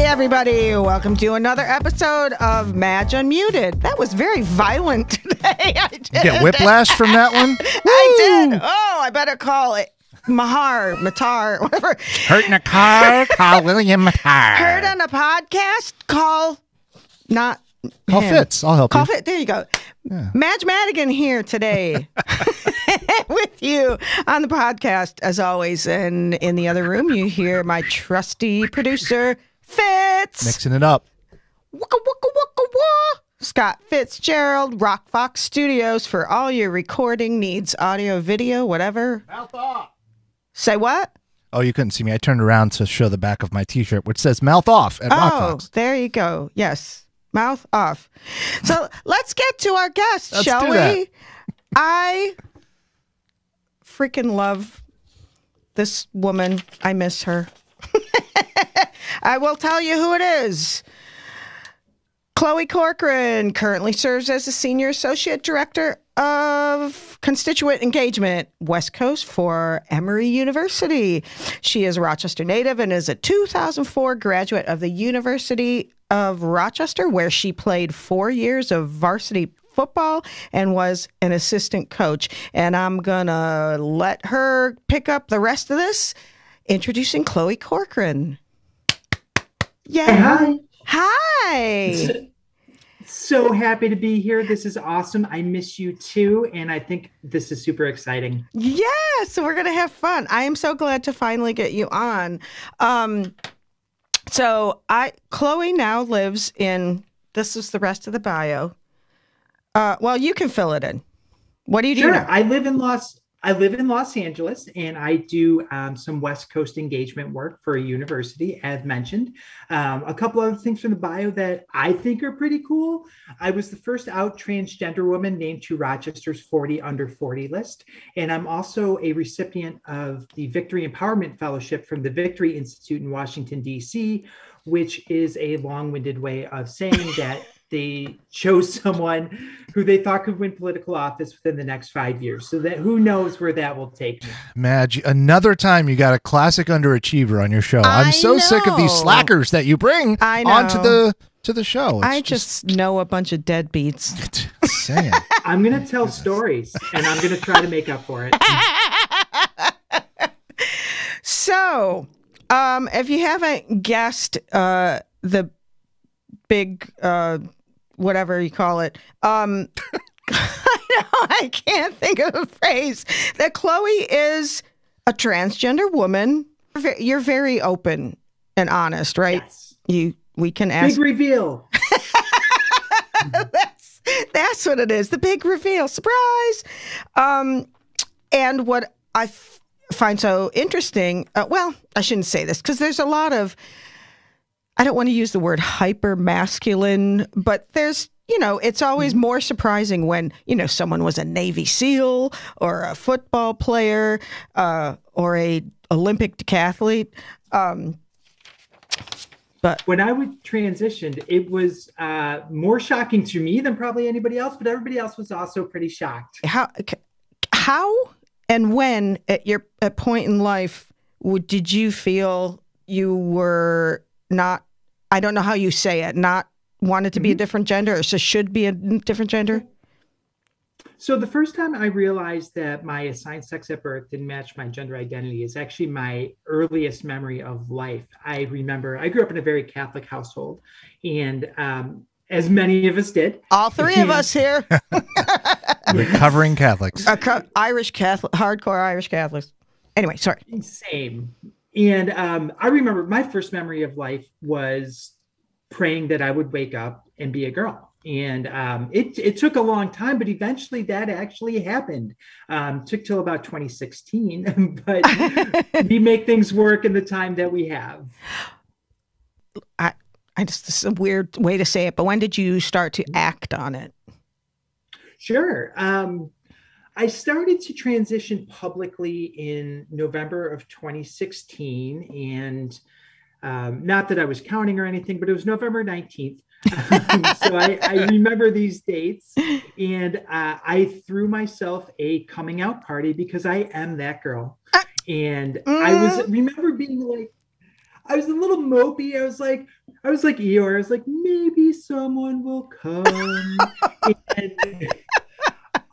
Everybody, welcome to another episode of Madge Unmuted. That was very violent today. I did. You get whiplash from that one? I did. Oh, I better call it Matar, whatever. Hurt in a car, call William Matar. Heard on a podcast, call not Call him. Fitz. I'll help call you. Fitz. There you go. Yeah. Madge Madigan here today with you on the podcast, as always. And in the other room, you hear my trusty producer, Fitz. Mixing it up. Waka, waka, waka, wah. Scott Fitzgerald, Rock Fox Studios for all your recording needs, audio, video, whatever. Mouth off. Say what? Oh, you couldn't see me. I turned around to show the back of my T-shirt, which says "Mouth Off" at Rock Fox. There you go. Yes, mouth off. So let's get to our guest, shall we? That. I freaking love this woman. I miss her. I will tell you who it is. Chloe Corcoran currently serves as the Senior Associate Director of Constituent Engagement, West Coast for Emory University. She is a Rochester native and is a 2004 graduate of the University of Rochester, where she played 4 years of varsity football and was an assistant coach. And I'm going to let her pick up the rest of this, introducing Chloe Corcoran. Yeah. Hi. So happy to be here. This is awesome. I miss you too. And I think this is super exciting. Yeah. So we're going to have fun. I am so glad to finally get you on. Chloe now lives in, this is the rest of the bio. Well, you can fill it in. What do you do? Sure. Now? I live in Los Angeles, and I do some West Coast engagement work for a university, as mentioned. A couple other things from the bio that I think are pretty cool. I was the first out transgender woman named to Rochester's 40 under 40 list. And I'm also a recipient of the Victory Empowerment Fellowship from the Victory Institute in Washington, D.C., which is a long-winded way of saying that they chose someone who they thought could win political office within the next 5 years. So that who knows where that will take me. Madge, another time you got a classic underachiever on your show. I'm so sick of these slackers that you bring onto the show. I just know a bunch of deadbeats. Saying. I'm going to tell stories, and I'm going to try to make up for it. So, if you haven't guessed the big whatever you call it, I know I can't think of a phrase, that Chloe is a transgender woman. You're very open and honest, right? Yes. We can ask. Big reveal. That's what it is. The big reveal. Surprise. And what I find so interesting, well, I shouldn't say this because there's a lot of, I don't want to use the word hyper masculine, but there's, it's always more surprising when, someone was a Navy SEAL or a football player or a Olympic decathlete. But when I would transitioned, it was more shocking to me than probably anybody else, but everybody else was also pretty shocked. How and when at your point in life did you feel you were not, I don't know how you say it, not wanted to be a different gender, or so should be a different gender? So the first time I realized that my assigned sex at birth didn't match my gender identity is actually my earliest memory of life. I remember I grew up in a very Catholic household, and as many of us did. All three of us here. Recovering Catholics. Irish Catholic, hardcore Irish Catholics. Anyway, sorry. Same. And I remember my first memory of life was praying that I would wake up and be a girl. And it took a long time, but eventually that actually happened. Took till about 2016, but we make things work in the time that we have. This is a weird way to say it, but when did you start to act on it? Sure. I started to transition publicly in November of 2016, and not that I was counting or anything, but it was November 19th. So I remember these dates, and I threw myself a coming out party because I am that girl. And I was remember being like, I was a little mopey. I was like Eeyore. I was like, maybe someone will come. And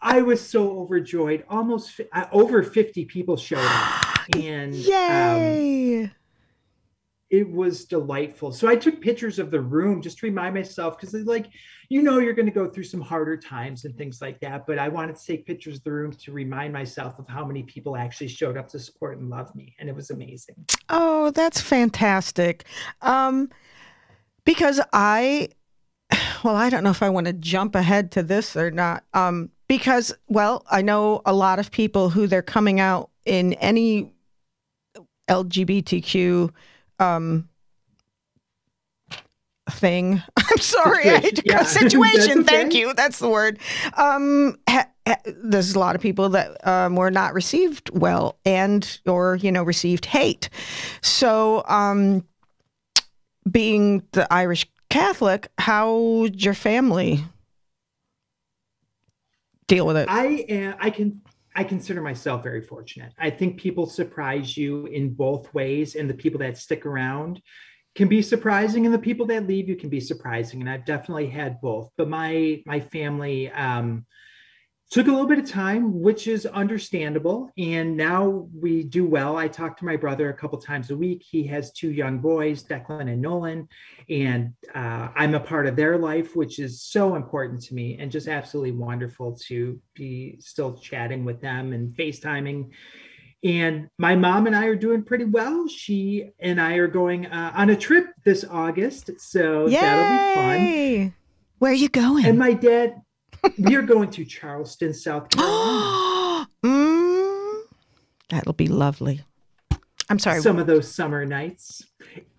I was so overjoyed. Almost over 50 people showed up, and Yay! it was delightful. So I took pictures of the room just to remind myself, because like, you know, you're going to go through some harder times and things like that. But I wanted to take pictures of the room to remind myself of how many people actually showed up to support and love me. And it was amazing. Oh, that's fantastic. Because I don't know if I want to jump ahead to this or not. Because, well, I know a lot of people who they're coming out in any LGBTQ thing. I'm sorry, situation. Okay. Thank you. That's the word. There's a lot of people that were not received well, or received hate. So, being the Irish Catholic, how'd your family deal with it? I consider myself very fortunate. I think people surprise you in both ways, and the people that stick around can be surprising, and the people that leave you can be surprising. And I've definitely had both. But my family took a little bit of time, which is understandable. And now we do well. I talk to my brother a couple times a week. He has 2 young boys, Declan and Nolan, and I'm a part of their life, which is so important to me, and just absolutely wonderful to be still chatting with them and FaceTiming. And my mom and I are doing pretty well. She and I are going on a trip this August, so Yay! That'll be fun. Where are you going? And my dad, we are going to Charleston, South Carolina. That'll be lovely. I'm sorry. Some of those summer nights.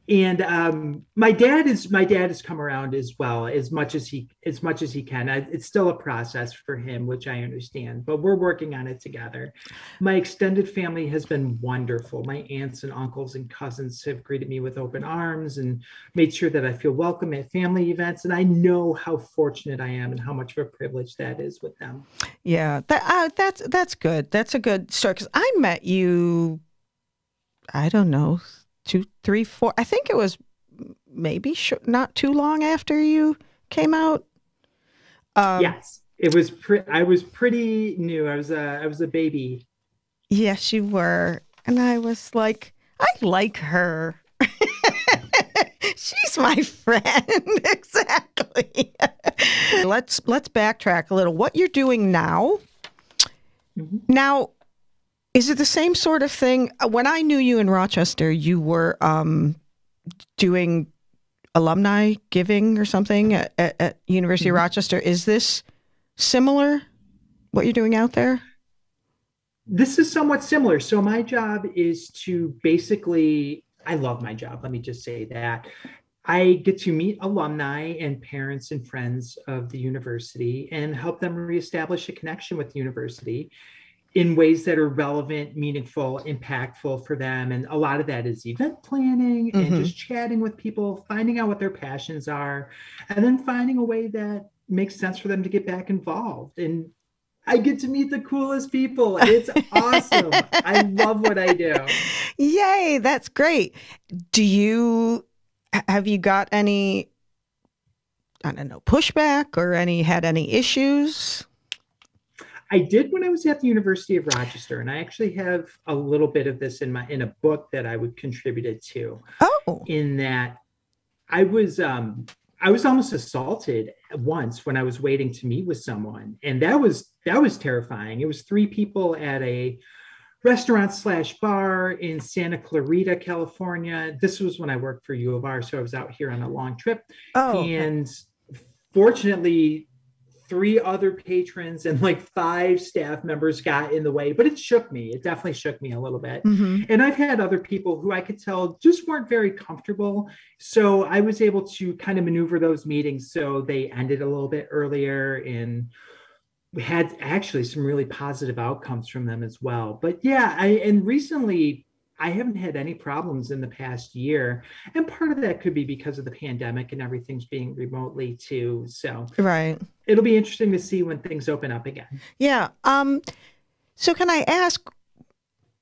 And my dad has come around as well, as much as he can. It's still a process for him, which I understand, but we're working on it together. My extended family has been wonderful. My aunts and uncles and cousins have greeted me with open arms and made sure that I feel welcome at family events. And I know how fortunate I am and how much of a privilege that is with them. Yeah, that's good. That's a good story, because I met you, I don't know, 2, 3, 4. I think it was maybe not too long after you came out. Yes, it was. I was pretty new. I was a baby. Yes, you were, and I was like, I like her. She's my friend. Exactly. Let's backtrack a little. What you're doing now? Mm-hmm. Now, is it the same sort of thing? When I knew you in Rochester, you were doing alumni giving or something at University of Rochester. Is this similar, what you're doing out there? This is somewhat similar. So my job is to basically, I love my job. Let me just say that. I get to meet alumni and parents and friends of the university and help them reestablish a connection with the university in ways that are relevant, meaningful, impactful for them. And a lot of that is event planning and just chatting with people, finding out what their passions are, and then finding a way that makes sense for them to get back involved. And I get to meet the coolest people. It's awesome. I love what I do. Yay, that's great. Have you got any, I don't know, pushback or had any issues? I did when I was at the University of Rochester, and I actually have a little bit of this in a book that I would contribute it to. Oh, in that I was almost assaulted once when I was waiting to meet with someone, and that was terrifying. It was 3 people at a restaurant/bar in Santa Clarita, California. This was when I worked for U of R, so I was out here on a long trip. Oh, and fortunately, 3 other patrons and like 5 staff members got in the way, but it shook me. It definitely shook me a little bit. And I've had other people who I could tell just weren't very comfortable. So I was able to kind of maneuver those meetings so they ended a little bit earlier, and we had actually some really positive outcomes from them as well. But yeah, and recently I haven't had any problems in the past year. And part of that could be because of the pandemic and everything's being remotely too. So right. It'll be interesting to see when things open up again. Yeah. So can I ask,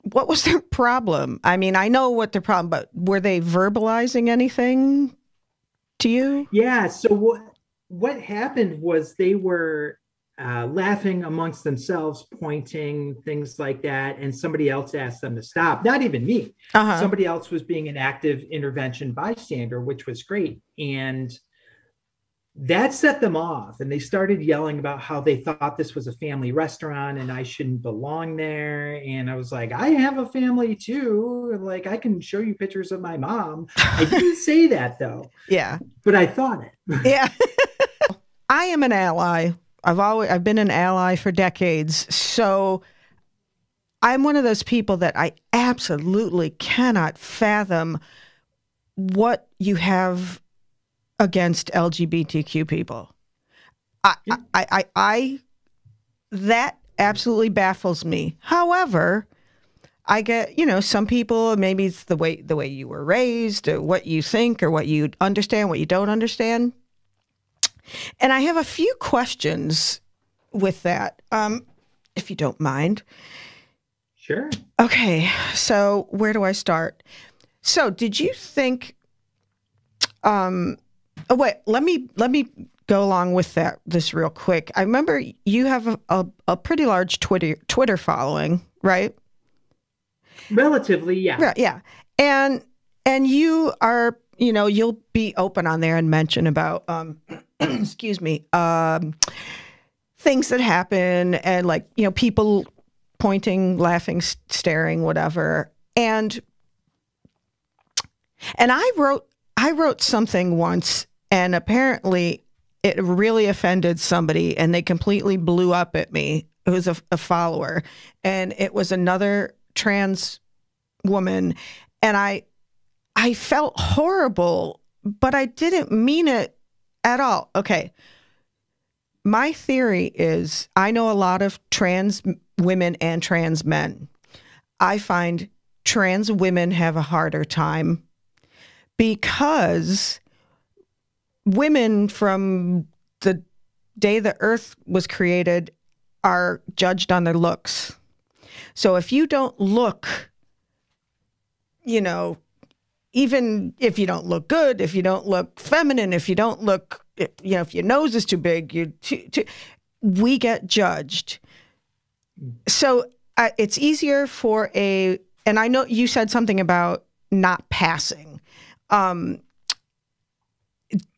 what was their problem? I mean, I know what their problem, but were they verbalizing anything to you? Yeah. So what happened was they were laughing amongst themselves, pointing, things like that. And somebody else asked them to stop. Not even me. Somebody else was being an active intervention bystander, which was great. And that set them off. And they started yelling about how they thought this was a family restaurant and I shouldn't belong there. And I was like, I have a family too. Like, I can show you pictures of my mom. I didn't say that though. Yeah. But I thought it. Yeah. I am an ally. I've been an ally for decades. So I'm one of those people that I absolutely cannot fathom what you have against LGBTQ people. That absolutely baffles me. However, I get, some people, maybe it's the way you were raised, or what you think, or what you understand, what you don't understand. And I have a few questions with that, if you don't mind. Sure. Okay, so where do I start? So did you think, wait, let me go along with this real quick. I remember you have a pretty large Twitter following, right? Relatively, yeah. Yeah. And you are, you'll be open on there and mention about, excuse me, things that happen and people pointing, laughing, staring, whatever. And I wrote something once, and apparently it really offended somebody, and they completely blew up at me. It was a follower, and it was another trans woman, and I felt horrible, but I didn't mean it at all. Okay. My theory is I know a lot of trans women and trans men. I find trans women have a harder time because women from the day the earth was created are judged on their looks. So if you don't look, even if you don't look good, if you don't look feminine, if you don't look, if your nose is too big, we get judged. So it's easier and I know you said something about not passing.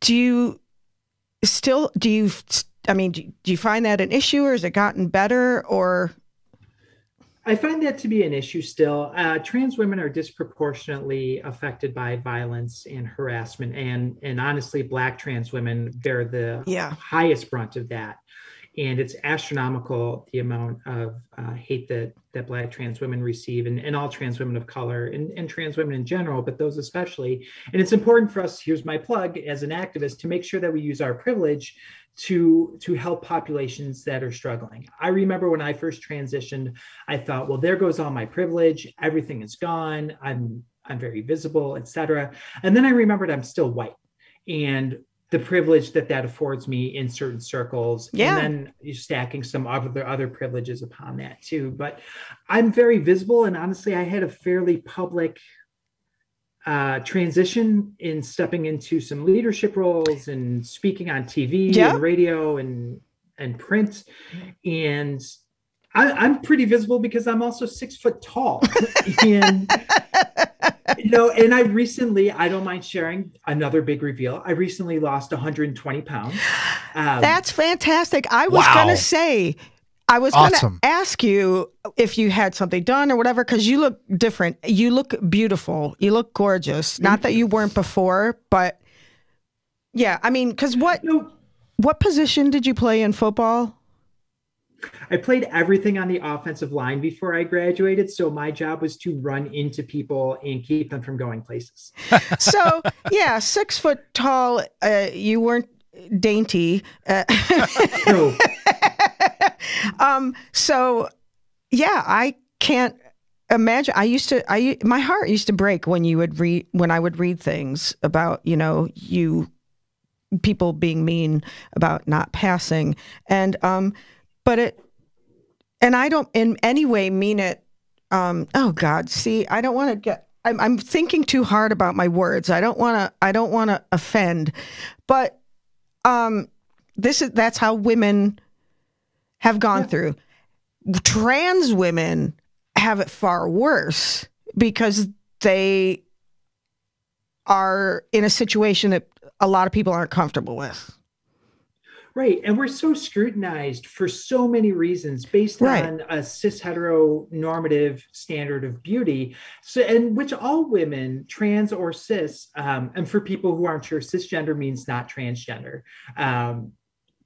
Do you find that an issue, or has it gotten better, or? I find that to be an issue still. Trans women are disproportionately affected by violence and harassment. And honestly, Black trans women bear the highest brunt of that. And it's astronomical, the amount of hate that Black trans women receive, and all trans women of color, and trans women in general, but those especially. And it's important for us, here's my plug, as an activist, to make sure that we use our privilege to help populations that are struggling. I remember when I first transitioned, I thought, well, there goes all my privilege. Everything is gone. I'm very visible, etc. And then I remembered I'm still white, and the privilege that affords me in certain circles. Yeah. And then you're stacking some other privileges upon that too. But I'm very visible. And honestly, I had a fairly public transition in stepping into some leadership roles and speaking on TV and radio and print. And I'm pretty visible because I'm also 6 foot tall. And and I don't mind sharing another big reveal. I recently lost 120 pounds. That's fantastic. I was going to say, I was going to ask you if you had something done or whatever, because you look different. You look beautiful. You look gorgeous. Not that you weren't before, but yeah, I mean, because what position did you play in football? I played everything on the offensive line before I graduated. So my job was to run into people and keep them from going places. So yeah, 6 foot tall. You weren't dainty. No. So yeah, I can't imagine my heart used to break when I would read things about, people being mean about not passing. And, and I don't in any way mean it. Oh God, see, I don't want to get, I'm thinking too hard about my words. I don't want to offend, but, that's how women have gone through. Trans women have it far worse because they are in a situation that a lot of people aren't comfortable with. Right. And we're so scrutinized for so many reasons based on a cis heteronormative standard of beauty. So, and which all women, trans or cis, and for people who aren't sure, cisgender means not transgender.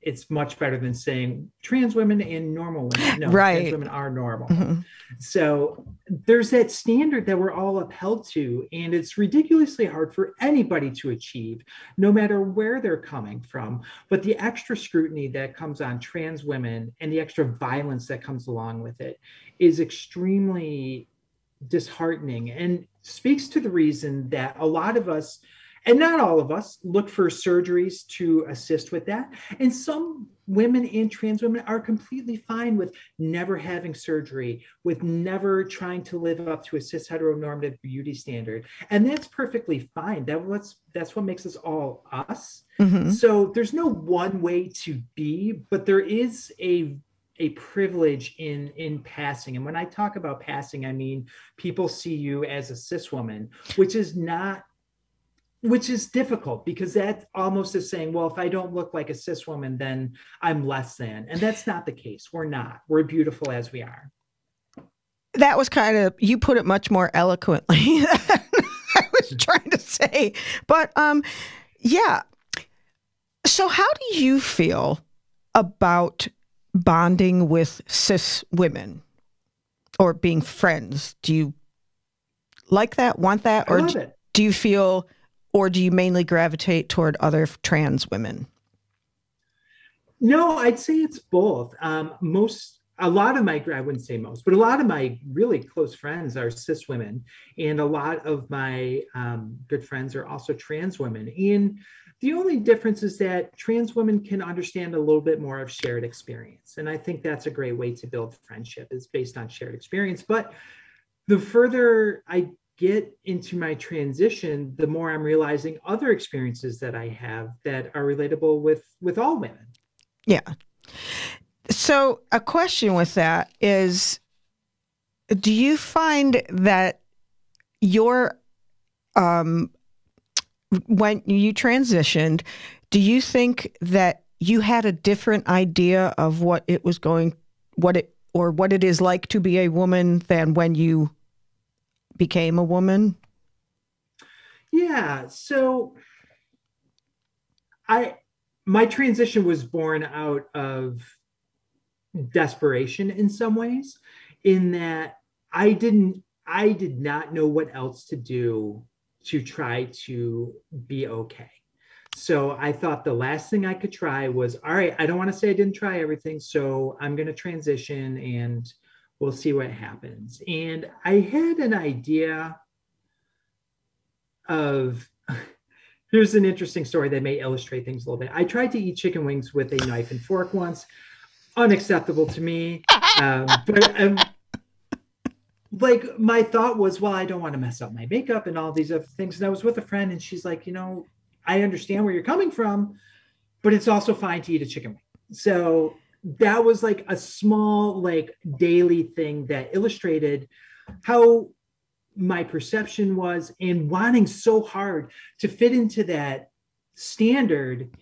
It's much better than saying trans women and normal women. No, trans women are normal. Mm-hmm. So there's that standard that we're all upheld to, and it's ridiculously hard for anybody to achieve, no matter where they're coming from. But the extra scrutiny that comes on trans women and the extra violence that comes along with it is extremely disheartening and speaks to the reason that a lot of us, and not all of us, look for surgeries to assist with that. And some women and trans women are completely fine with never having surgery, with never trying to live up to a cis heteronormative beauty standard. And that's perfectly fine. That's what makes us all us. Mm-hmm. So there's no one way to be, but there is a privilege in passing. And when I talk about passing, I mean, people see you as a cis woman, which is difficult because that almost is saying, well, if I don't look like a cis woman, then I'm less than. And that's not the case. We're not. We're beautiful as we are. That was you put it much more eloquently than I was trying to say. But yeah. So how do you feel about bonding with cis women or being friends? Do you like that, want that? Or do you feel... Or do you mainly gravitate toward other trans women? No, I'd say it's both. I wouldn't say most, but a lot of my really close friends are cis women. And a lot of my good friends are also trans women. And the only difference is that trans women can understand a little bit more of shared experience. And I think that's a great way to build friendship, is based on shared experience. But the further I get into my transition, the more I'm realizing other experiences that I have that are relatable with all women. Yeah. So a question with that is, do you find that when you transitioned, do you think that you had a different idea of what it is like to be a woman than when you became a woman? Yeah. So my transition was born out of desperation in some ways, in that I did not know what else to do to try to be okay. So I thought the last thing I could try was, all right, I don't want to say I didn't try everything, so I'm going to transition and we'll see what happens. And I had an idea of, here's an interesting story that may illustrate things a little bit. I tried to eat chicken wings with a knife and fork once. Unacceptable to me. Like, my thought was, well, I don't want to mess up my makeup and all these other things. And I was with a friend and she's like, I understand where you're coming from, but it's also fine to eat a chicken wing. So that was like a small, like, daily thing that illustrated how my perception was, and wanting so hard to fit into that standard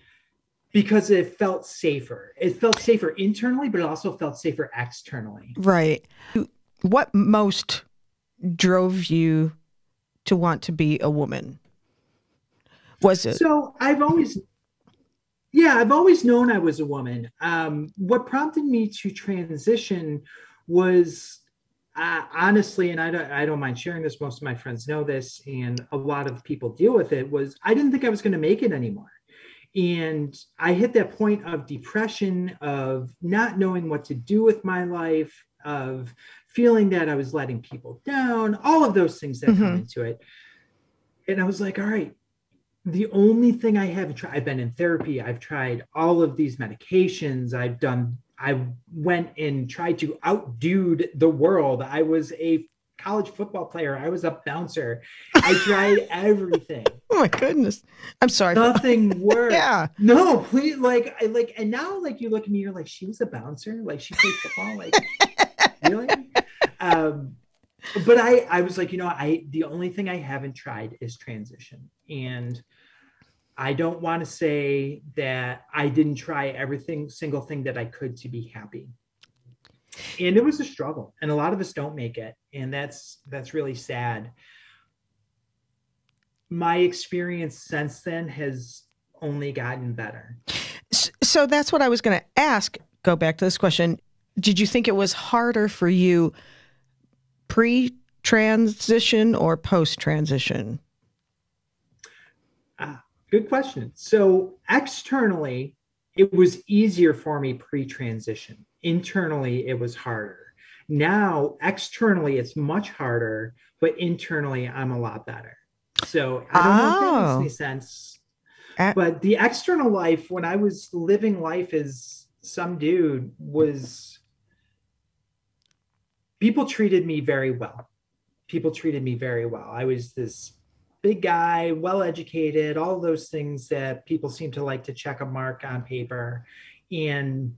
because it felt safer. It felt safer internally, but it also felt safer externally. Right. What most drove you to want to be a woman? Was it? So I've always known I was a woman. What prompted me to transition was honestly, and I don't mind sharing this, most of my friends know this, and a lot of people deal with it, was I didn't think I was going to make it anymore. And I hit that point of depression, of not knowing what to do with my life, of feeling that I was letting people down, all of those things that come into it. And I was like, all right, the only thing I haven't tried, I've been in therapy, I've tried all of these medications, I went and tried to outdo the world. I was a college football player. I was a bouncer. I tried everything. Oh my goodness. I'm sorry. Nothing worked. Yeah. No, please. And now you look at me, you're like, she was a bouncer? Like she played football? Like, really? But I was like, the only thing I haven't tried is transition. And I don't want to say that I didn't try single thing that I could to be happy. And it was a struggle, and a lot of us don't make it. And that's really sad. My experience since then has only gotten better. So that's what I was going to ask. Go back to this question. Did you think it was harder for you pre-transition or post-transition? Good question. So externally, it was easier for me pre-transition. Internally, it was harder. Now, externally, it's much harder, but internally, I'm a lot better. So I don't know if that makes any sense. But the external life, when I was living life as some dude, people treated me very well. I was this big guy, well-educated, all those things that people seem to like to check a mark on paper. And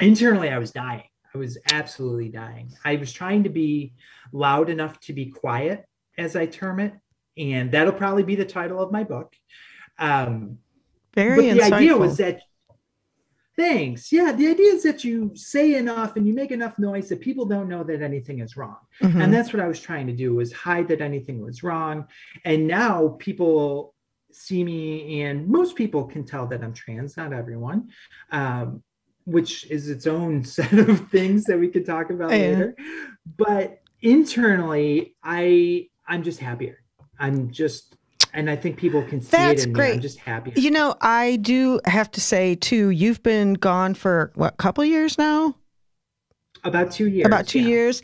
internally, I was dying. I was absolutely dying. I was trying to be loud enough to be quiet, as I term it. And that'll probably be the title of my book. Very insightful. The idea was that, thanks. Yeah, the idea is that you say enough and you make enough noise that people don't know that anything is wrong. And that's what I was trying to do, was hide that anything was wrong. And now people see me, and most people can tell that I'm trans, not everyone, which is its own set of things that we could talk about later. But internally, I'm just happier. And I think people can see it in me. I'm just happy. I do have to say, too, you've been gone for, a couple years now? About 2 years. About 2 years.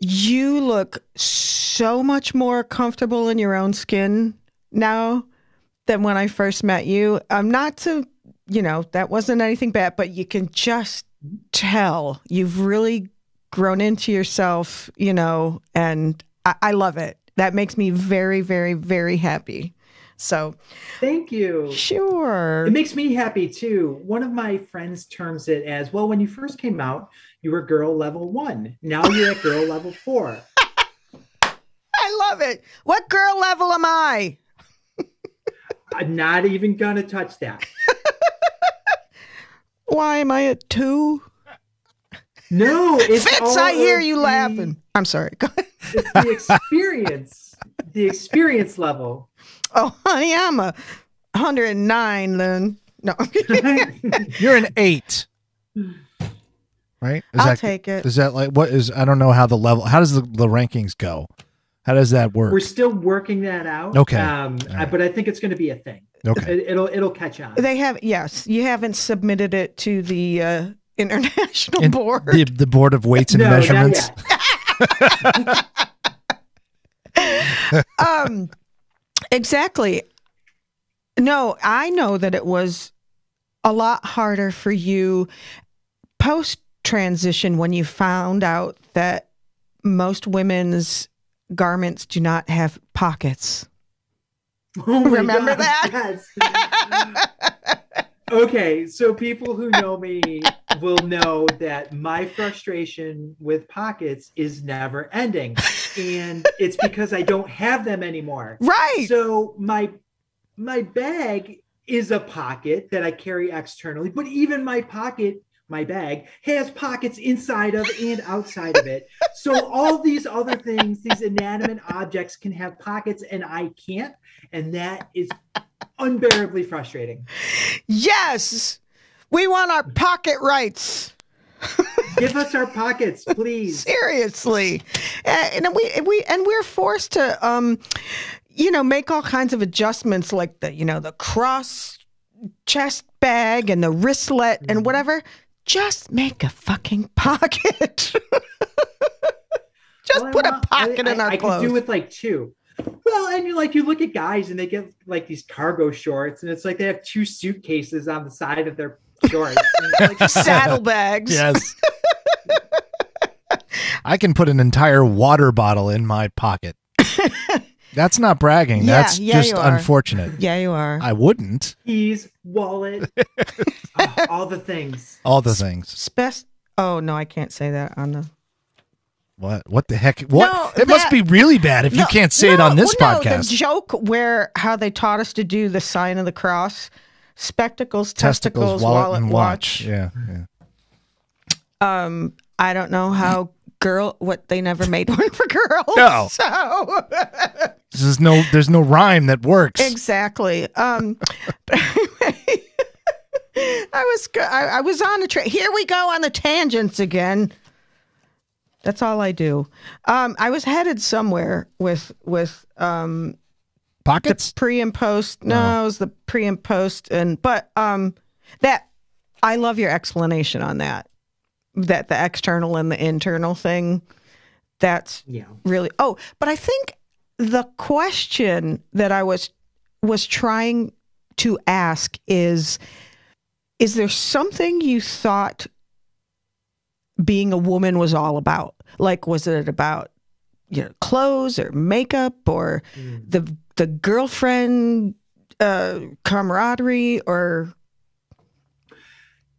You look so much more comfortable in your own skin now than when I first met you. Not to, that wasn't anything bad, but you can just tell you've really grown into yourself, and I love it. That makes me very, very, very happy. So thank you. Sure. It makes me happy too. One of my friends terms it as, well, when you first came out, you were girl level 1. Now you're at girl level 4. I love it. What girl level am I? I'm not even going to touch that. Why am I at 2? No, it's Fitz, I hear you laughing. I'm sorry. Go ahead. It's the experience level. Oh, honey, I'm a 109 then. No. You're an 8. Right? I'll take it. Is that I don't know how does the rankings go? How does that work? We're still working that out. Okay. Right. But I think it's going to be a thing. Okay. It'll catch on. They have, yes. You haven't submitted it to the international board. The Board of Weights and Measurements. Exactly. No, I know that it was a lot harder for you post-transition when you found out that most women's garments do not have pockets. Oh my Remember God, that? Yes. Okay, so people who know me will know that my frustration with pockets is never ending. And it's because I don't have them anymore. Right. So my bag is a pocket that I carry externally, but even my bag has pockets inside of and outside of it. So all these other things, these inanimate objects can have pockets and I can't. And that is unbearably frustrating. Yes. We want our pocket rights. Give us our pockets, please. Seriously. And we're forced to make all kinds of adjustments, like the cross chest bag and the wristlet and whatever. just make a fucking pocket. Just put a pocket in our clothes. I could do with like two. Well, and you look at guys and they get like these cargo shorts, and it's like they have 2 suitcases on the side of their shorts. Like saddlebags. Yes. I can put an entire water bottle in my pocket. That's not bragging. That's just unfortunate. Yeah, you are. I wouldn't. Keys, wallet, all the things. All the things. Oh, no, I can't say that on the... What the heck? What? No, it must be really bad if you can't say it on this podcast. The joke how they taught us to do the sign of the cross, spectacles, testicles, wallet, and watch. Yeah. I don't know how what they never made one for girls. No. So there's no rhyme that works. Exactly. But anyway, I was on a train. Here we go on the tangents again. That's all I do. I was headed somewhere with pockets, the pre and post. No, it was the pre and post, but that I love your explanation on that. That the external and the internal thing. That's really. Oh, but I think the question that I was trying to ask is there something you thought being a woman was all about? Like, was it about clothes or makeup or the girlfriend camaraderie, or?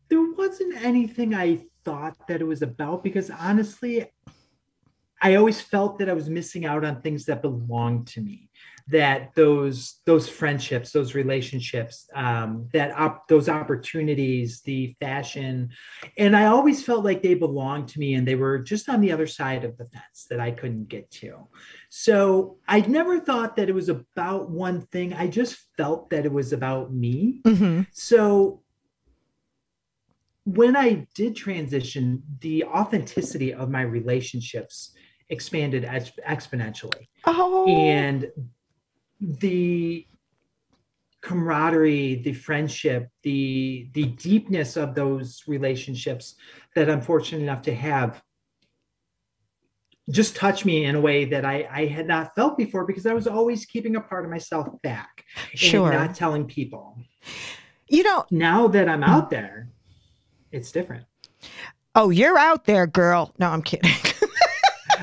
There wasn't anything I thought that it was about, because honestly, I always felt that I was missing out on things that belonged to me. That those friendships, those relationships, those opportunities, the fashion, and I always felt like they belonged to me, and they were just on the other side of the fence that I couldn't get to. So I never thought that it was about one thing. I just felt that it was about me. Mm-hmm. So when I did transition, the authenticity of my relationships expanded exponentially. Oh. And the camaraderie, the friendship, the deepness of those relationships that I'm fortunate enough to have just touched me in a way that I had not felt before, because I was always keeping a part of myself back and not telling people. Now that I'm out there, it's different. Oh, you're out there, girl. No, I'm kidding.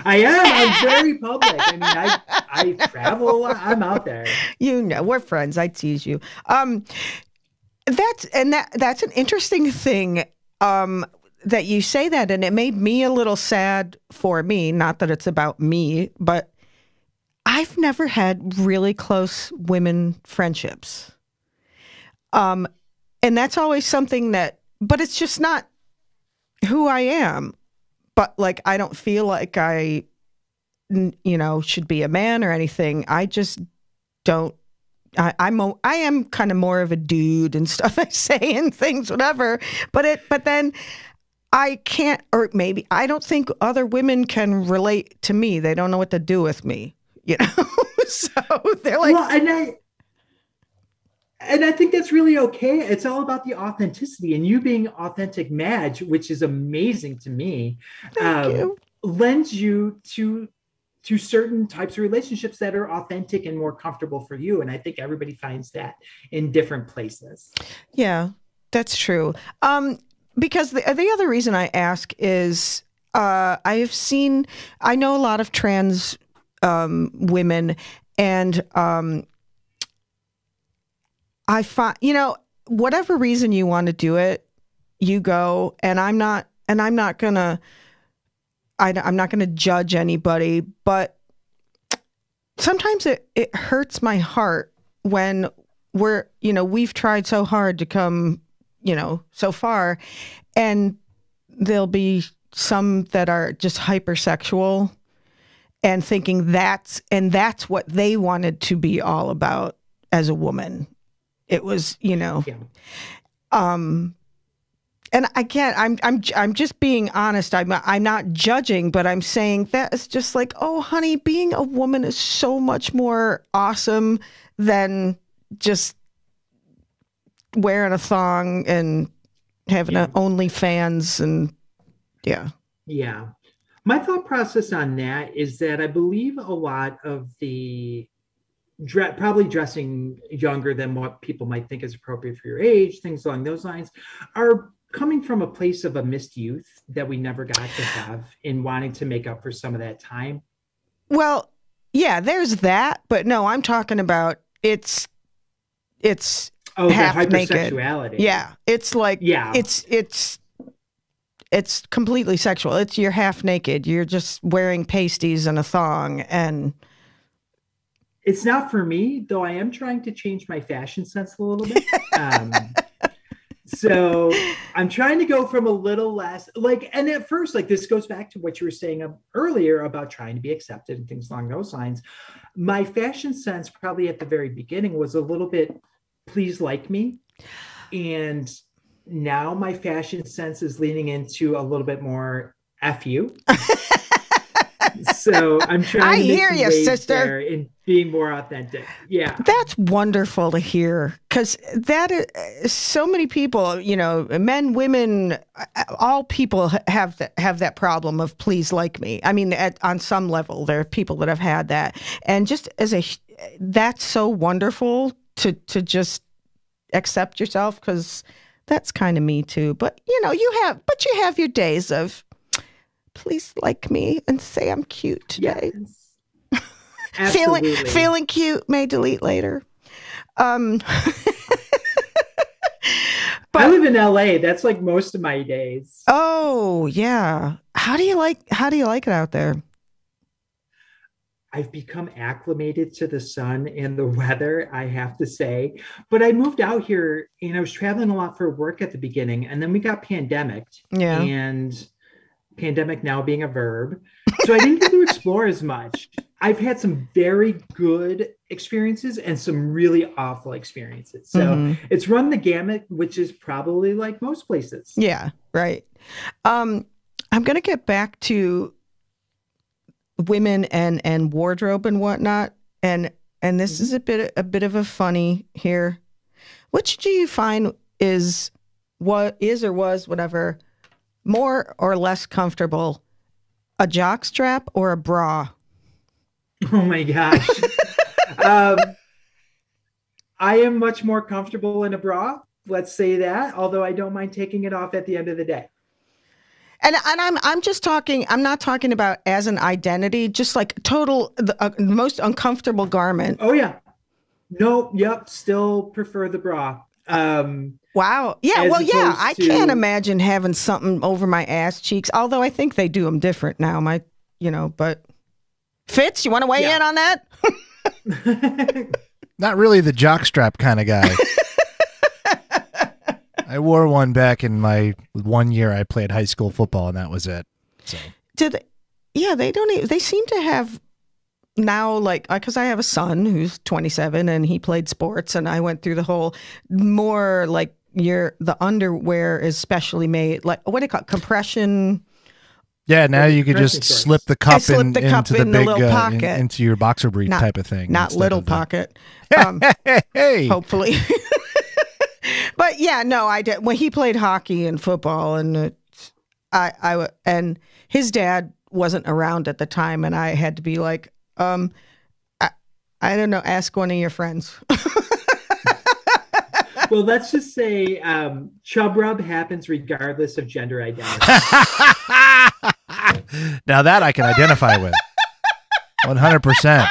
I am. I'm very public. I mean, I travel a lot. I'm out there. We're friends. I tease you. That's an interesting thing. That you say that, and it made me a little sad for me. Not that it's about me, but I've never had really close women friendships. And that's always something but it's just not who I am. But like, I don't feel like I, should be a man or anything. I just don't. I am kind of more of a dude and stuff. I say and things, whatever. But then I can't, or maybe I don't think other women can relate to me. They don't know what to do with me, So they're like, well, and I think that's really okay. It's all about the authenticity, and you being authentic, Madge, which is amazing to me, lends you to certain types of relationships that are authentic and more comfortable for you. And I think everybody finds that in different places. Yeah, that's true. Because the other reason I ask is I know a lot of trans women, and I find, whatever reason you want to do it, you go, and I'm not gonna judge anybody, but sometimes it hurts my heart when we've tried so hard to come, so far, and there'll be some that are just hypersexual and thinking that's what they wanted to be all about as a woman. It was, and again, I'm just being honest. I'm not judging, but I'm saying that it's just like, oh, honey, being a woman is so much more awesome than just wearing a thong and having an OnlyFans and yeah. Yeah. My thought process on that is that I believe a lot of the probably dressing younger than what people might think is appropriate for your age, things along those lines, are coming from a place of a missed youth that we never got to have in wanting to make up for some of that time. Well, yeah, there's that, but no, I'm talking about it's half naked. Yeah, it's like it's completely sexual. It's you're half naked. You're just wearing pasties and a thong, and it's not for me, though. I am trying to change my fashion sense a little bit. So I'm trying to go from a little less like, and at first, like this goes back to what you were saying earlier about trying to be accepted and things along those lines. My fashion sense probably at the very beginning was a little bit, please like me. And now my fashion sense is leaning into a little bit more F you. So I'm trying to make some waves there in being more authentic. Yeah. That's wonderful to hear, because that is so many people, you know, men, women, all people have that problem of please like me. I mean, on some level, there are people that have had that. And just that's so wonderful to just accept yourself, because that's kind of me too. But, you know, you have your days of please like me and say I'm cute today. Yes. feeling cute, may delete later. But I live in LA. That's like most of my days. Oh yeah. How do you like it out there? I've become acclimated to the sun and the weather, I have to say. But I moved out here and I was traveling a lot for work at the beginning, and then we got pandemicked. Yeah. And pandemic now being a verb. So I didn't get to explore as much. I've had some very good experiences and some really awful experiences. So it's run the gamut, which is probably like most places. Yeah, right. I'm going to get back to women and wardrobe and whatnot. And this is a bit of a funny here. Which do you find is what is or was whatever more or less comfortable, a jock strap or a bra? Oh my gosh. I am much more comfortable in a bra. Let's say that, although I don't mind taking it off at the end of the day. And I'm just talking, I'm not talking about as an identity, just like the most uncomfortable garment. Oh yeah. No, yep. Still prefer the bra. Wow. Yeah. Well, yeah. I can't imagine having something over my ass cheeks, although I think they do them different now. But Fitz, you want to weigh in on that? Not really the jockstrap kind of guy. I wore one back in my 1 year I played high school football, and that was it. So they seem to have now, like, because I have a son who's 27 and he played sports, and I went through the whole more like the underwear is specially made, like, what do you call it? Compression. Yeah, now you could just slip the cup into the big little pocket, into your boxer brief type of thing. Not little pocket. Hey. Hopefully. But yeah, no, I did. When he played hockey and football, and and his dad wasn't around at the time, and I had to be like, I don't know, ask one of your friends. Well, let's just say chub rub happens regardless of gender identity. Now that I can identify with. 100%.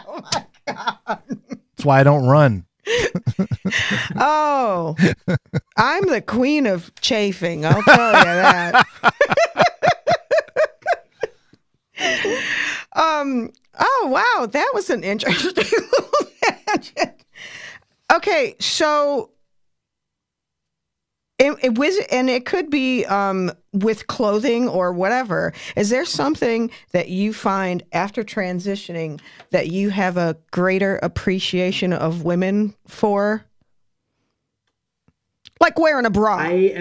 Oh my God. That's why I don't run. Oh, I'm the queen of chafing, I'll tell you that. Oh wow, that was an interesting little tangent. Okay, so it could be with clothing or whatever. Is there something that you find after transitioning that you have a greater appreciation of women for? Like wearing a bra. I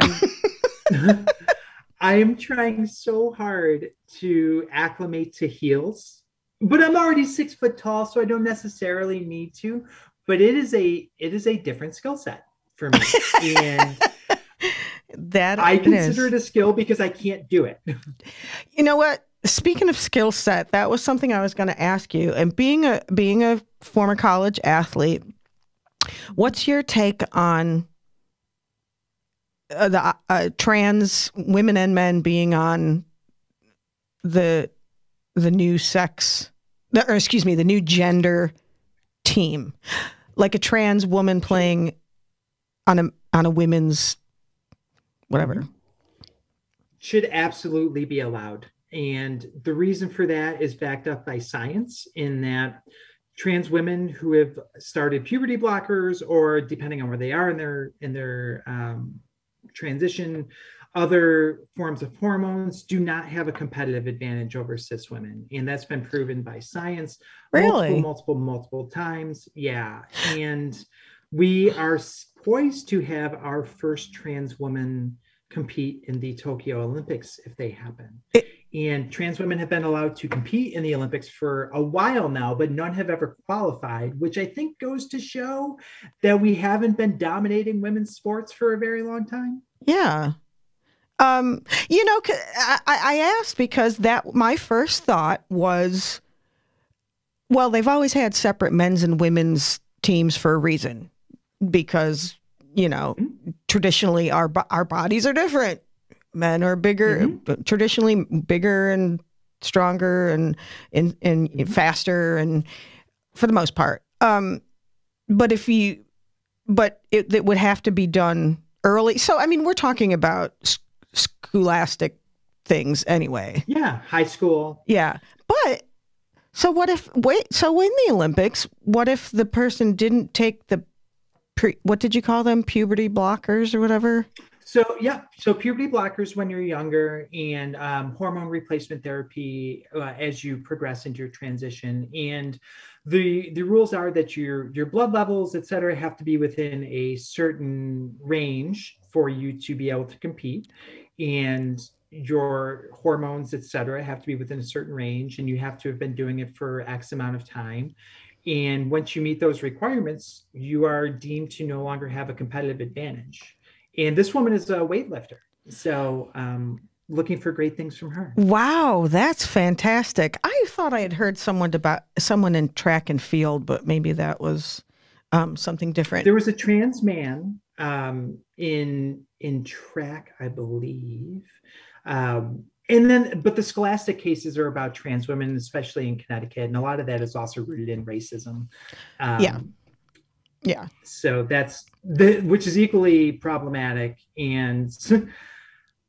am trying so hard to acclimate to heels, but I'm already 6 foot tall, so I don't necessarily need to. But it is a different skill set. for me. And that I consider it a skill because I can't do it. You know what? Speaking of skill set, that was something I was going to ask you. And being a former college athlete, what's your take on the trans women and men being on the new the new gender team, like a trans woman playing on a women's whatever? Should absolutely be allowed. And the reason for that is backed up by science, in that trans women who have started puberty blockers, or depending on where they are in their transition, other forms of hormones, do not have a competitive advantage over cis women. And that's been proven by science multiple times. Yeah. And we are poised to have our first trans woman compete in the Tokyo Olympics if they happen. And trans women have been allowed to compete in the Olympics for a while now, but none have ever qualified, which I think goes to show that we haven't been dominating women's sports for a very long time. Yeah. You know, I asked because my first thought was, well, they've always had separate men's and women's teams for a reason, because, you know, traditionally our bodies are different. Men are bigger, traditionally bigger and stronger and faster, and for the most part. But it would have to be done early. So, I mean, we're talking about scholastic things anyway. Yeah, high school. Yeah. But so what if, in the Olympics, what if the person didn't take the, what did you call them? Puberty blockers or whatever? So puberty blockers when you're younger, and hormone replacement therapy as you progress into your transition. And the rules are that your blood levels, et cetera, have to be within a certain range for you to be able to compete. And your hormones, et cetera, have to be within a certain range, and you have to have been doing it for X amount of time. And once you meet those requirements, you are deemed to no longer have a competitive advantage. And this woman is a weightlifter. So looking for great things from her. Wow, that's fantastic. I thought I had heard about someone in track and field, but maybe that was something different. There was a trans man in track, I believe. But the scholastic cases are about trans women, especially in Connecticut. And a lot of that is also rooted in racism. Yeah. So that's which is equally problematic, and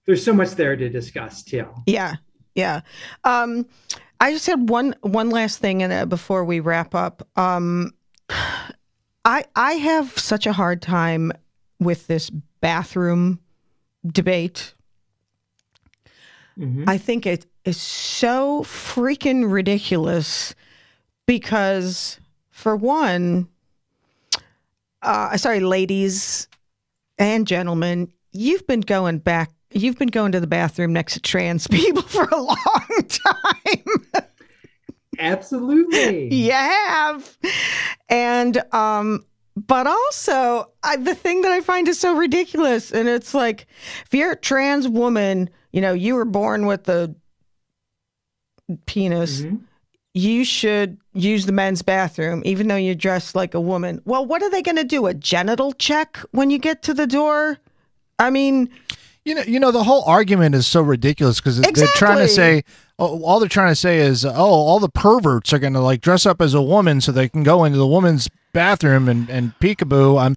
there's so much there to discuss too. Yeah. I just had one last thing before we wrap up. I have such a hard time with this bathroom debate. I think it is so freaking ridiculous because, for one, sorry, ladies and gentlemen, you've been going to the bathroom next to trans people for a long time. Absolutely. You have. And, but also the thing that I find is so ridiculous, and it's like, if you're a trans woman, you know, you were born with a penis, you should use the men's bathroom, even though you're dressed like a woman. Well, what are they going to do? A genital check when you get to the door? I mean, you know, the whole argument is so ridiculous because they're trying to say, all they're trying to say is, all the perverts are going to like dress up as a woman so they can go into the woman's bathroom and peekaboo.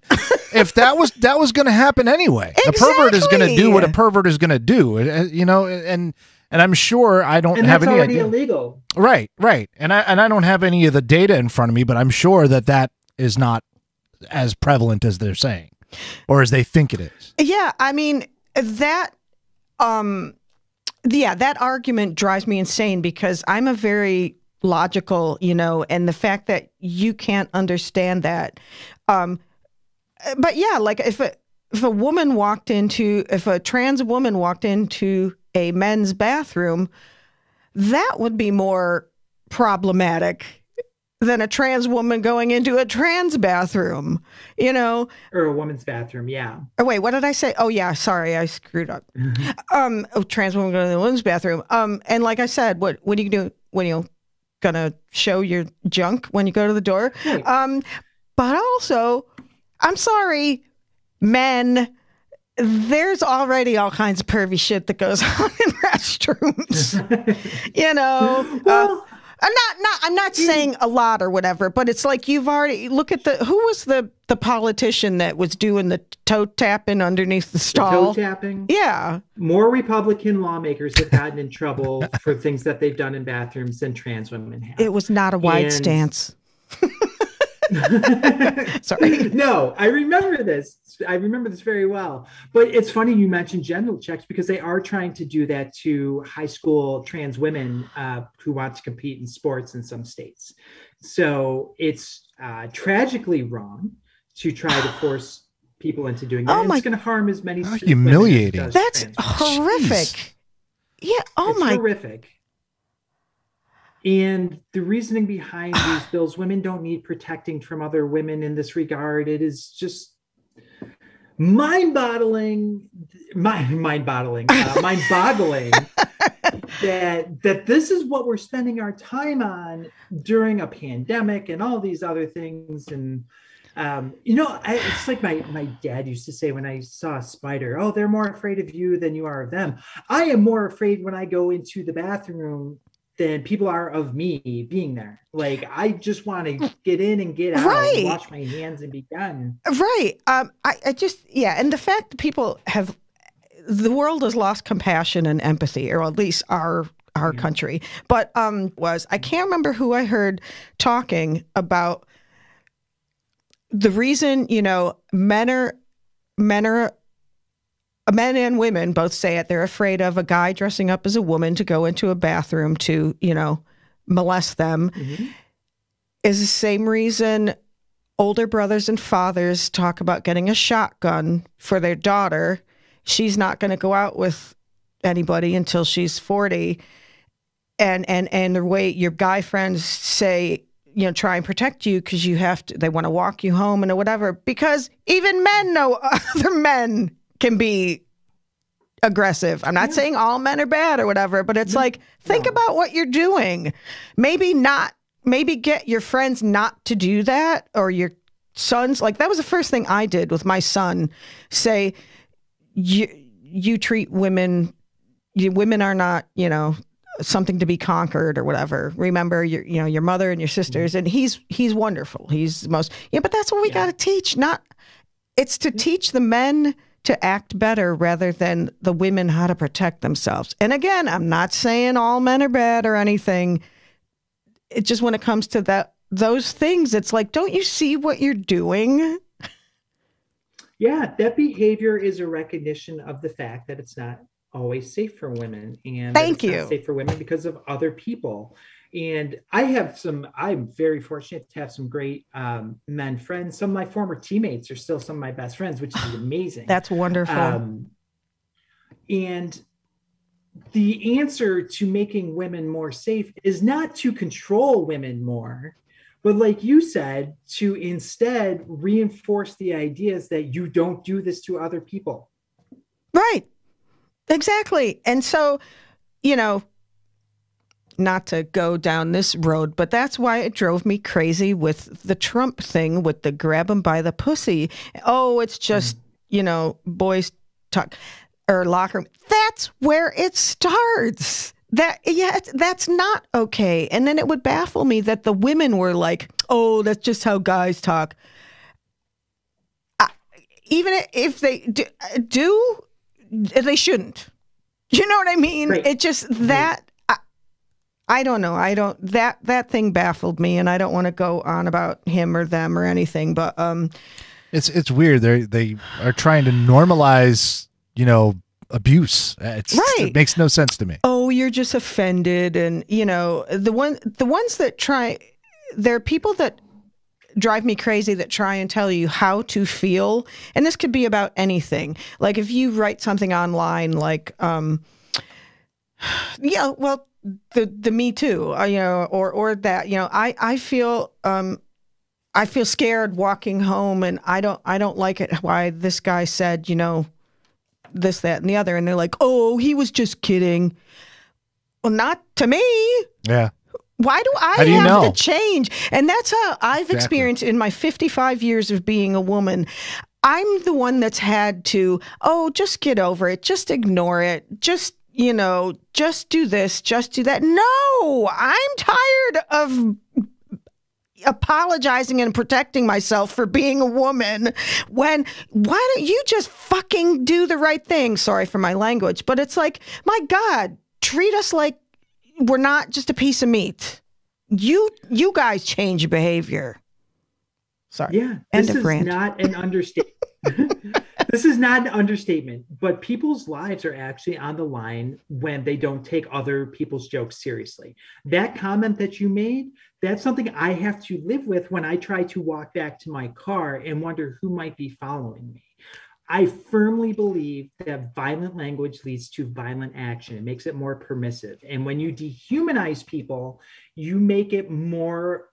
If that was going to happen anyway, a pervert is going to do what a pervert is going to do, you know, and I'm sure I don't have any idea. Illegal. Right. And I don't have any of the data in front of me, but I'm sure that is not as prevalent as they're saying, or as they think it is. Yeah, I mean, that argument drives me insane because I'm a very logical, you know, and the fact that you can't understand that. But yeah, like if a trans woman walked into a men's bathroom, that would be more problematic than a trans woman going into a trans bathroom, you know? Or a woman's bathroom, yeah. Oh, wait, what did I say? Oh, yeah, sorry, I screwed up. Trans woman going to the women's bathroom. And like I said, what are you doing when you're going to show your junk when you go to the door? Right. But also, I'm sorry, men, there's already all kinds of pervy shit that goes on in restrooms, you know? Well, I'm not saying a lot or whatever, but it's like you've already look at who was the politician that was doing the toe tapping underneath the stall? The toe tapping? Yeah. More Republican lawmakers have gotten in trouble for things that they've done in bathrooms than trans women have. It was not a wide stance. Sorry. No, I remember this. I remember this very well. But it's funny you mentioned genital checks because they are trying to do that to high school trans women who want to compete in sports in some states. So it's tragically wrong to try to force people into doing that. It's going to harm as many. How humiliating. That's horrific. Jeez. Yeah. Oh, it's horrific. And the reasoning behind these bills, women don't need protecting from other women in this regard. It is just mind-boggling that this is what we're spending our time on during a pandemic and all these other things. And, it's like my dad used to say when I saw a spider, oh, they're more afraid of you than you are of them. I am more afraid when I go into the bathroom than people are of me being there. Like, I just want to get in and get out and wash my hands and be done. Right. I just, and the fact that the world has lost compassion and empathy, or at least our country. But I can't remember who I heard talking about the reason, men and women both say it. They're afraid of a guy dressing up as a woman to go into a bathroom to, molest them. Mm-hmm. Is the same reason older brothers and fathers talk about getting a shotgun for their daughter. She's not going to go out with anybody until she's 40. And the way your guy friends say, try and protect you because they want to walk you home and whatever, because even men know other men can be aggressive. I'm not saying all men are bad or whatever, but it's think about what you're doing. Maybe get your friends not to do that, or your sons. Like, that was the first thing I did with my son. Say, you treat women, women are not, something to be conquered or whatever. Remember your mother and your sisters, and he's wonderful. He's the most, but that's what we got to teach. It's to teach the men to act better rather than the women how to protect themselves. And again, I'm not saying all men are bad or anything. It's just when it comes to those things, it's like, don't you see what you're doing? Yeah, that behavior is a recognition of the fact that it's not always safe for women. And Thank you. Not safe for women because of other people. And I'm very fortunate to have some great men friends. Some of my former teammates are still some of my best friends, which is amazing. That's wonderful. And the answer to making women more safe is not to control women more, but like you said, to instead reinforce the ideas that you don't do this to other people. Right. Exactly. And so, not to go down this road, but that's why it drove me crazy with the Trump thing, with the grab him by the pussy. Oh, it's just, boys talk or locker room. That's where it starts. That's not okay. And then it would baffle me that the women were like, oh, that's just how guys talk. Even if they do, they shouldn't. You know what I mean? Right. It just that. I don't know. That thing baffled me, and I don't want to go on about him or them or anything, but it's weird. They are trying to normalize, abuse. It makes no sense to me. Oh, you're just offended, and the ones that try. There are people that drive me crazy that try and tell you how to feel, and this could be about anything. Like if you write something online, like, the Me Too, or that, I feel scared walking home, and I don't like it why this guy said, this, that, and the other, and they're like, oh, he was just kidding. Well, not to me. Yeah. Why do I have to change? And that's how I've experienced in my 55 years of being a woman. I'm the one that's had to, just get over it. Just ignore it. Just, just do this, just do that. No, I'm tired of apologizing and protecting myself for being a woman why don't you just fucking do the right thing? Sorry for my language, but it's like, my God, treat us like we're not just a piece of meat. You guys change your behavior. Sorry. Yeah, this is not an understatement. This is not an understatement, but people's lives are actually on the line when they don't take other people's jokes seriously. That comment that you made, that's something I have to live with when I try to walk back to my car and wonder who might be following me. I firmly believe that violent language leads to violent action. It makes it more permissive. And when you dehumanize people, you make it more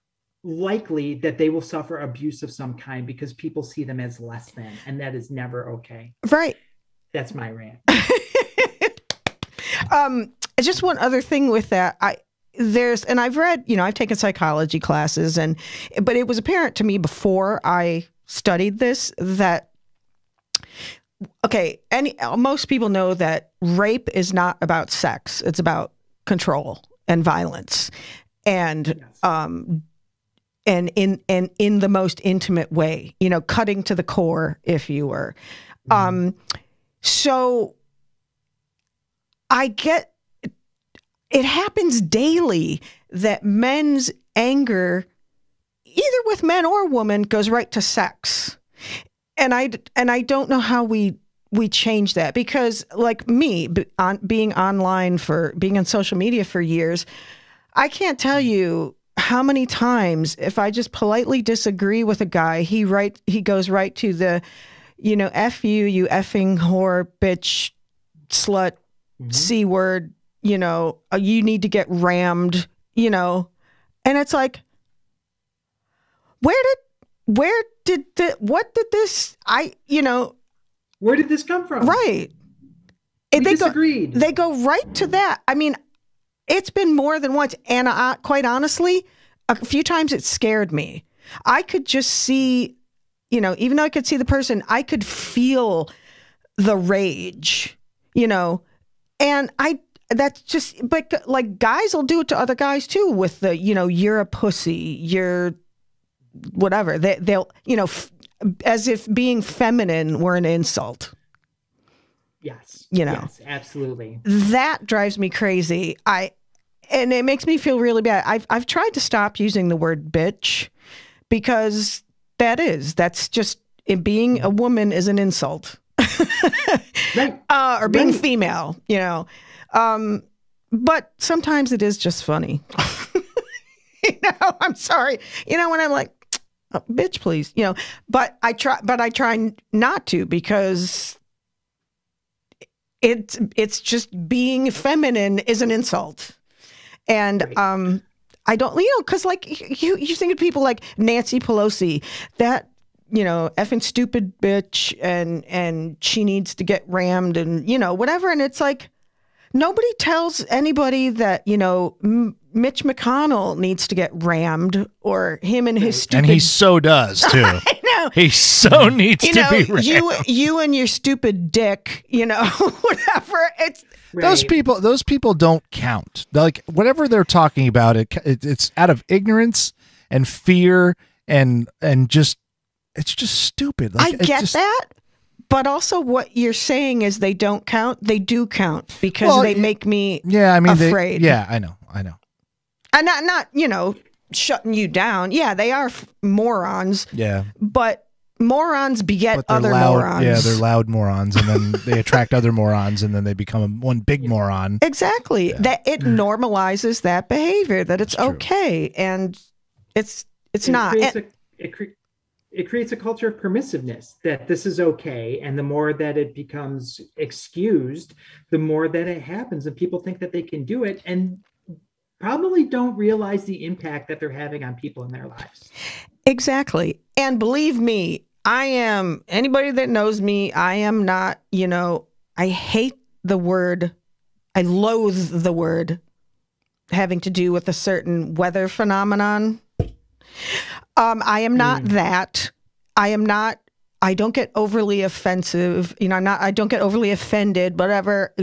likely that they will suffer abuse of some kind because people see them as less than, and that is never okay. Right. That's my rant. Just one other thing with that. And I've read, I've taken psychology classes, but it was apparent to me before I studied this that, okay, most people know that rape is not about sex. It's about control and violence. And, yes. And in the most intimate way, cutting to the core, if you were. So I get, it happens daily that men's anger, either with men or women, goes right to sex. And I don't know how we change that, because like me, being online being on social media for years, I can't tell you how many times, if I just politely disagree with a guy, he goes right to the, F you, you effing whore, bitch, slut, C word, you need to get rammed, and it's like, where did this come from? Right. We disagreed. They go right to that. I mean, it's been more than once, and quite honestly, a few times it scared me. I could just see, even though I could see the person, I could feel the rage, and that's just, but like guys will do it to other guys too with the, you're a pussy, you're whatever. They'll, as if being feminine were an insult. Yes. Yes, absolutely. That drives me crazy. And it makes me feel really bad. I've tried to stop using the word bitch, because that's just, being a woman is an insult. Right. Or being female, but sometimes it is just funny. I'm sorry. When I'm like, oh, bitch, please, but I try not to, because it's just, being feminine is an insult. And right. I don't, because like you think of people like Nancy Pelosi, that, effing stupid bitch, and she needs to get rammed, and, whatever. And it's like, nobody tells anybody that, Mitch McConnell needs to get rammed, or him and his stupid... And he so does, too. I know. He so needs to be rammed. You and your stupid dick, whatever. It's... Right. Those people don't count. Like, whatever they're talking about, it's out of ignorance and fear and just, it's just stupid. Like, I get that. But also what you're saying is they don't count. They do count, because they make me afraid. I know. And not shutting you down. Yeah, they are morons. Yeah. But morons beget other morons. Yeah, they're loud morons, and then they attract other morons, and then they become one big moron. Exactly. Yeah. That it normalizes that behavior, that it's okay, and it's not. It creates a culture of permissiveness, that this is okay, and the more that it becomes excused, the more that it happens, and people think that they can do it. And probably don't realize the impact that they're having on people in their lives. Exactly. And believe me, anybody that knows me, I am not, I hate the word, I loathe the word having to do with a certain weather phenomenon. I am not that. I don't get overly offensive. I don't get overly offended, whatever,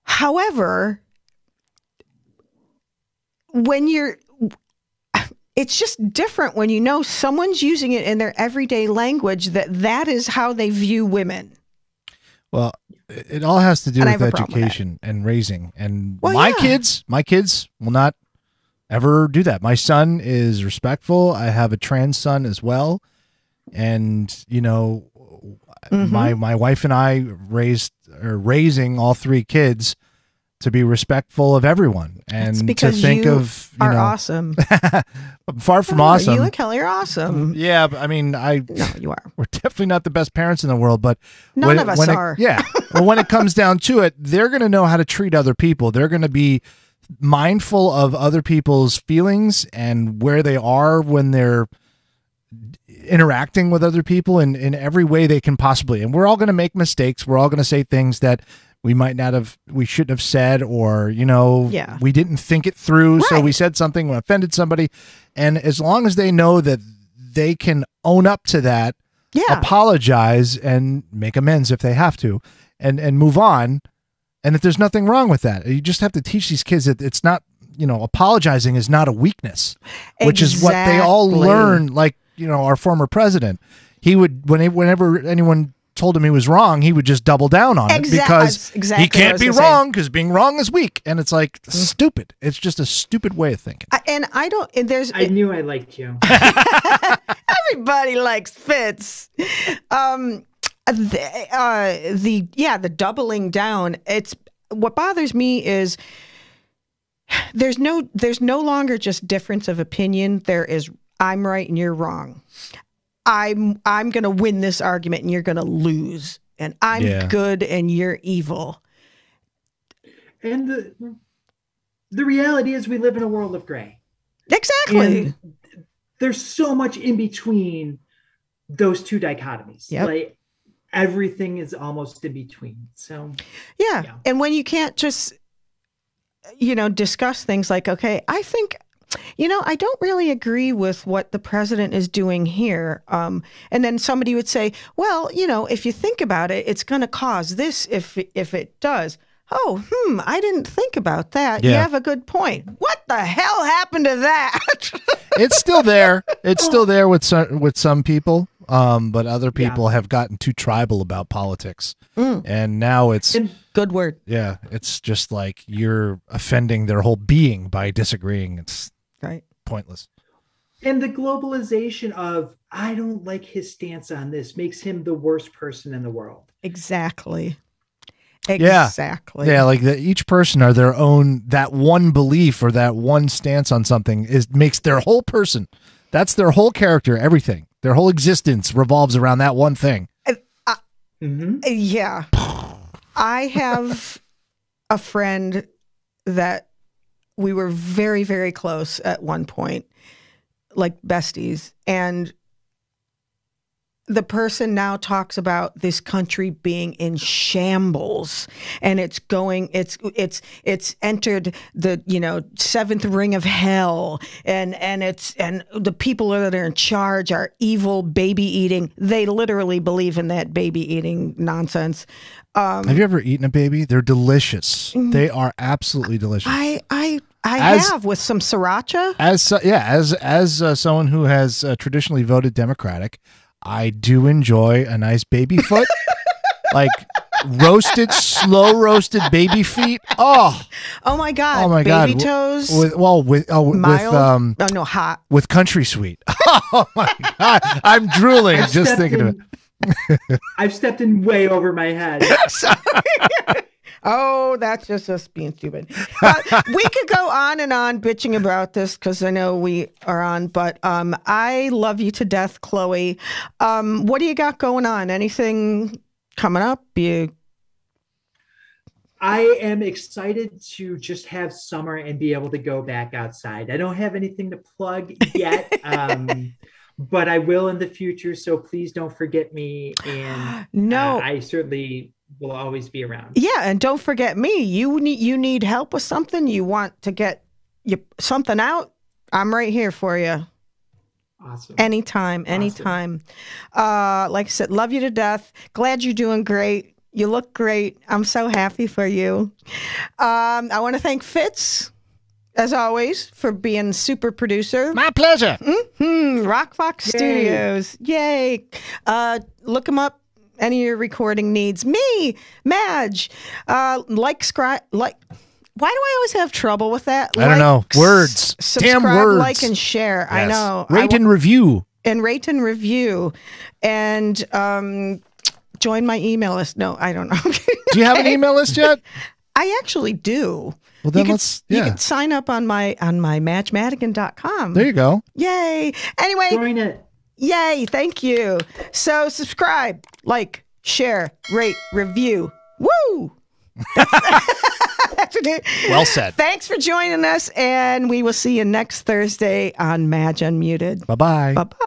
However, it's just different when someone's using it in their everyday language, that is how they view women. Well, it all has to do with education and raising. And my kids will not ever do that. My son is respectful. I have a trans son as well. And, my wife and I raising all three kids to be respectful of everyone and to think of, are awesome. Far from awesome. You and Kelly are awesome. Yeah, but I mean, no, you are. We're definitely not the best parents in the world, but none of us are. Yeah. But when it comes down to it, they're going to know how to treat other people. They're going to be mindful of other people's feelings and where they are when they're interacting with other people in every way they can possibly. And we're all going to make mistakes. We're all going to say things that we shouldn't have said, or, we didn't think it through. Right. So we said something that offended somebody. And as long as they know that they can own up to that, apologize and make amends if they have to, and move on. And that there's nothing wrong with that. You just have to teach these kids that it's not, apologizing is not a weakness, which is what they all learn. Like, our former president, he would, whenever anyone told him he was wrong, he would just double down on it because he can't be wrong because being wrong is weak. And it's like stupid. It's just a stupid way of thinking. I knew I liked you. Everybody likes Fitz. The doubling down. It's what bothers me is there's no longer just difference of opinion. There is I'm right and you're wrong. I'm going to win this argument and you're going to lose. And I'm good and you're evil. And the reality is we live in a world of gray. Exactly. And there's so much in between those two dichotomies. Yep. Like everything is almost in between. So yeah. And when you can't just, discuss things like, okay, I think, I don't really agree with what the president is doing here. And then somebody would say, well, if you think about it, it's going to cause this if it does. Oh, I didn't think about that. Yeah. You have a good point. What the hell happened to that? It's still there. It's still there with some people. But other people have gotten too tribal about politics. And now it's good word. Yeah. It's just like you're offending their whole being by disagreeing. It's pointless. And the globalization of, I don't like his stance on this, makes him the worst person in the world. Exactly. Yeah, like each person are their own, that one belief or that one stance on something makes their whole person. That's their whole character, everything. Their whole existence revolves around that one thing. Yeah. I have a friend that we were very, very close at one point, like besties. And the person now talks about this country being in shambles, and it's entered the seventh ring of hell, and the people that are in charge are evil, baby eating. They literally believe in that baby eating nonsense. Have you ever eaten a baby? They're delicious. They are absolutely delicious. I have with some sriracha. As someone who has traditionally voted Democratic, I do enjoy a nice baby foot, like slow roasted baby feet. Oh my God! Baby toes. Hot with country sweet. Oh my God! I'm drooling just thinking of it. I've stepped in way over my head. Sorry. Oh, that's just us being stupid. We could go on and on bitching about this because I know we are on, but I love you to death, Chloe. What do you got going on? Anything coming up? I am excited to just have summer and be able to go back outside. I don't have anything to plug yet, but I will in the future. So please don't forget me. And no, I certainly will always be around. Yeah, and don't forget me. You need help with something. You want to get something out. I'm right here for you. Awesome. Anytime. Like I said, love you to death. Glad you're doing great. You look great. I'm so happy for you. I want to thank Fitz, as always, for being super producer. My pleasure. Rock Fox Studios. Yay. Look him up. Any of your recording needs. Me, Madge. Subscribe. Why do I always have trouble with that? I don't know. Words. Subscribe, damn words. like, and share. Yes. I know. Rate and review. And join my email list. No, I don't know. Do you have an email list yet? I actually do. Well, then you can sign up on my MadgeMadigan.com. There you go. Yay. Anyway. Join it. Yay. Thank you. So subscribe, like, share, rate, review. Woo! Well said. Thanks for joining us, and we will see you next Thursday on Madge Unmuted. Bye-bye. Bye-bye.